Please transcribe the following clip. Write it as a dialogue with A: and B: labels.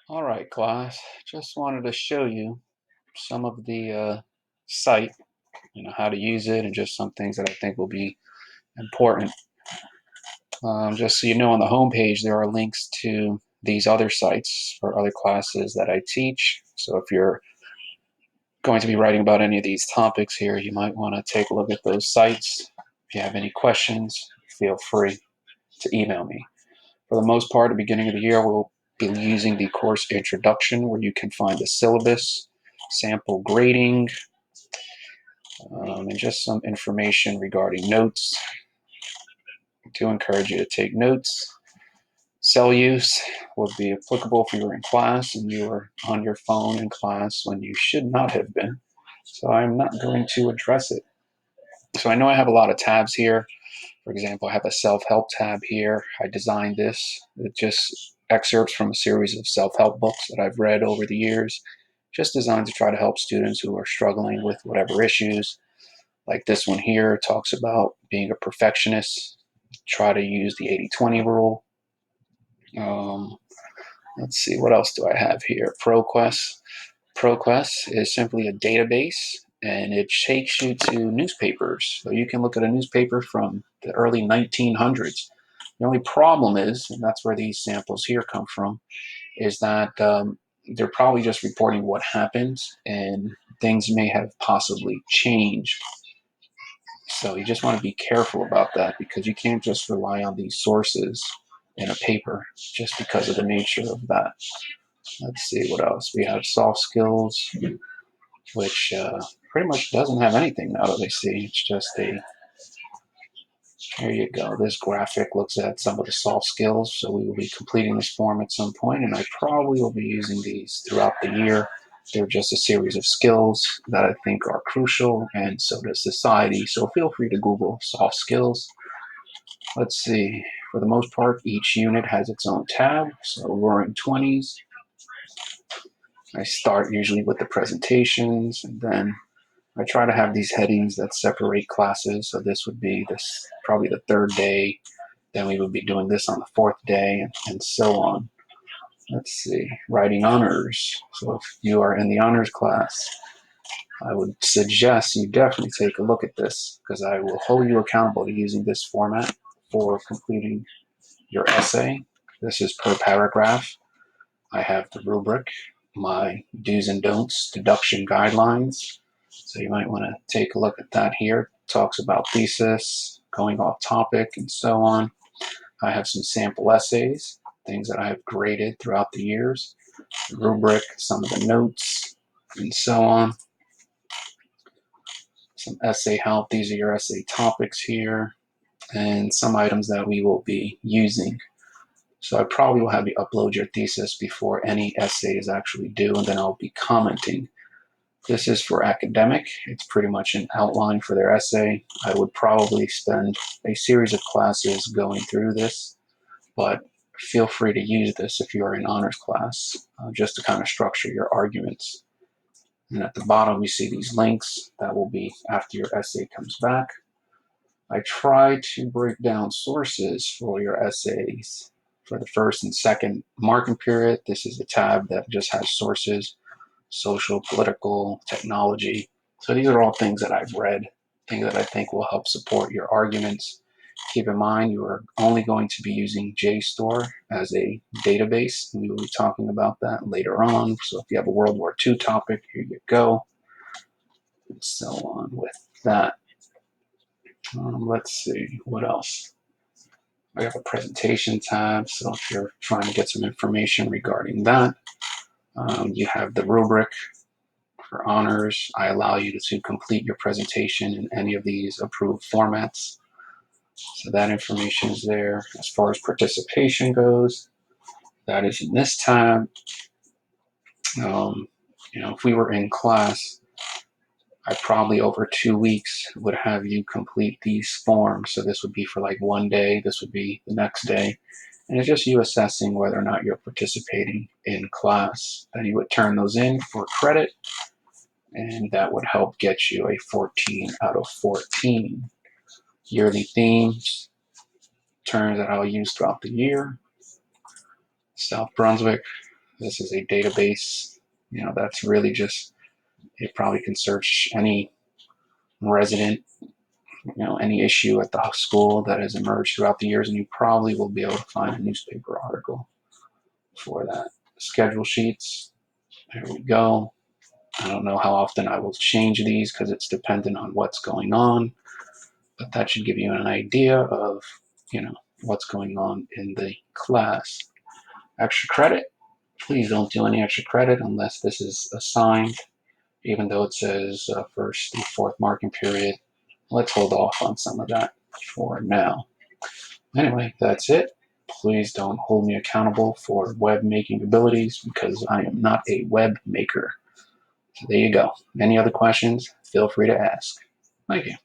A: All right, class. Just wanted to show you some of the site, how to use it, and just some things that I think will be important. Just so you know, on the home page, there are links to these other sites for other classes that I teach. So if you're going to be writing about any of these topics here, you might want to take a look at those sites. If you have any questions, feel free to email me. For the most part, at the beginning of the year, we'll be using the course introduction, where you can find the syllabus, sample grading, and just some information regarding notes. I do encourage you to take notes. Cell use would be applicable if you were in class and you were on your phone in class when you should not have been. So I'm not going to address it. So I know I have a lot of tabs here. For example, I have a self-help tab here. I designed this. It just excerpts from a series of self-help books that I've read over the years, just designed to try to help students who are struggling with whatever issues. Like this one here talks about being a perfectionist. Try to use the 80-20 rule. Let's see, what else do I have here? ProQuest. ProQuest is simply a database, and it takes you to newspapers. So you can look at a newspaper from the early 1900s. The only problem is, and that's where these samples here come from, is that they're probably just reporting what happened, and things may have possibly changed. So you just want to be careful about that, because you can't just rely on these sources in a paper just because of the nature of that. Let's see what else. We have soft skills, which pretty much doesn't have anything now that I see. It's just here you go. This graphic looks at some of the soft skills. So we will be completing this form at some point, and I probably will be using these throughout the year. They're just a series of skills that I think are crucial, and so does society. So feel free to Google soft skills. Let's see. For the most part, each unit has its own tab. So Roaring 20s. I start usually with the presentations, and then I try to have these headings that separate classes. So this would be this probably the third day. Then we would be doing this on the fourth day, and so on. Let's see. Writing honors. So if you are in the honors class, I would suggest you definitely take a look at this, because I will hold you accountable to using this format for completing your essay. This is per paragraph. I have the rubric, my do's and don'ts, deduction guidelines. So you might want to take a look at that here. It talks about thesis, going off topic, and so on. I have some sample essays, things that I have graded throughout the years, the rubric, some of the notes, and so on. Some essay help. These are your essay topics here, and some items that we will be using. So I probably will have you upload your thesis before any essay is actually due, and then I'll be commenting. This is for academic. It's pretty much an outline for their essay. I would probably spend a series of classes going through this, but feel free to use this if you are in honors class, just to kind of structure your arguments. And at the bottom, you see these links. That will be after your essay comes back. I try to break down sources for your essays. For the first and second marking period, this is a tab that just has sources: social, political, technology. So these are all things that I've read, things that I think will help support your arguments. Keep in mind, you are only going to be using JSTOR as a database. We will be talking about that later on. So if you have a World War II topic, here you go, and so on with that. Let's see, what else? I have a presentation tab, so if you're trying to get some information regarding that, you have the rubric. For honors, I allow you to complete your presentation in any of these approved formats. So that information is there. As far as participation goes, that is in this tab. If we were in class, I probably over 2 weeks would have you complete these forms. So this would be for like one day, this would be the next day. And it's just you assessing whether or not you're participating in class. Then you would turn those in for credit, and that would help get you a 14 out of 14. Yearly themes, terms that I'll use throughout the year. South Brunswick, This is a database, that's really just, it probably can search any resident, any issue at the school that has emerged throughout the years, and you probably will be able to find a newspaper article for that. Schedule sheets, there we go. I don't know how often I will change these because it's dependent on what's going on, but that should give you an idea of, what's going on in the class. Extra credit, please don't do any extra credit unless this is assigned, even though it says first and fourth marking period. Let's hold off on some of that for now. Anyway, that's it. Please don't hold me accountable for web making abilities because I am not a web maker. So there you go. Any other questions? Feel free to ask. Thank you.